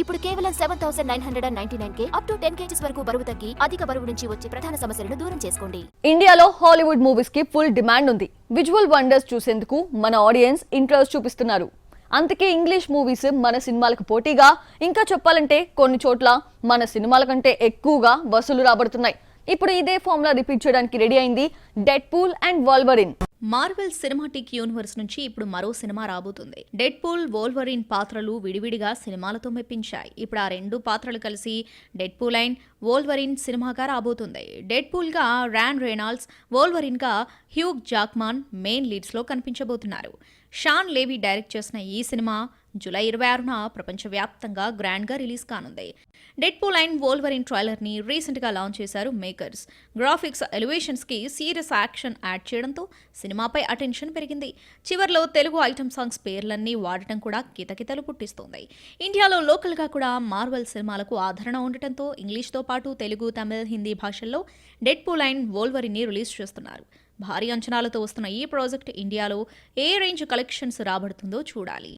ఇప్పుడు కేవలం 7,999 up to 10 kgs వరకు బరువు తగ్గి అధిక బరువు నుంచి వచ్చే ప్రధాన సమస్యలను దూరం చేసుకోండి. ఇండియాలో హాలీవుడ్ మూవీస్ కి ఫుల్ డిమాండ్ ఉంది. విజువల్ వండర్స్ చూసేందుకు మన ఆడియన్స్ ఇంట్రెస్ట్ చూపిస్తున్నారు. అందుకే ఇంగ్లీష్ మూవీస్ మన సినిమాలకు పోటీగా, ఇంకా చెప్పాలంటే కొన్ని చోట్ల మన సినిమాల కంటే ఎక్కువగా వసూలు రాబడుతున్నాయి. ఇప్పుడు ఇదే ఫార్ములా రిపీట్ చేయడానికి రెడీ అయింది Deadpool and Wolverine. Marvel Cinematic Universe నుంచి ఇప్పుడు మరో సినిమా రాబోతుంది. డెడ్ పూల్, వోల్వరిన్ పాత్రలు విడివిడిగా సినిమాలతో మెప్పించాయి. ఇప్పుడు ఆ రెండు పాత్రలు కలిసి డెడ్ పూల్ అండ్ వోల్వరిన్ సినిమాగా రాబోతుంది. డెడ్ పూల్ గా ర్యాన్ రెనాల్డ్స్, వోల్వరిన్ గా హ్యూగ్ జాక్మాన్ మెయిన్ లీడ్స్ లో కనిపించబోతున్నారు. షాన్ లేవీ డైరెక్ట్ చేసిన ఈ సినిమా జూలై 26న ప్రపంచవ్యాప్తంగా గ్రాండ్ గా రిలీజ్ కానుంది. Dead pool and Wolverine trailer ని రీసెంట్ గా లాంచ్ చేశారు మేకర్స్. గ్రాఫిక్స్, ఎలివేషన్స్ కి సీరియస్ యాక్షన్ యాడ్ చేయడంతో సినిమాపై అటెన్షన్ పెరిగింది. చివర్లో తెలుగు ఐటమ్ సాంగ్స్ పేర్లన్నీ వాడటం కూడా కితకితలు పుట్టిస్తోంది. ఇండియాలో లోకల్ గా కూడా మార్వెల్ సినిమాలకు ఆదరణ ఉండటంతో ఇంగ్లీష్తో పాటు తెలుగు, తమిళ్, హిందీ భాషల్లో డెడ్ పూల్ అండ్ వోల్వరిన్ ని రిలీజ్ చేస్తున్నారు. భారీ అంచనాలతో వస్తున్న ఈ ప్రాజెక్ట్ ఇండియాలో ఏ రేంజ్ కలెక్షన్స్ రాబడుతుందో చూడాలి.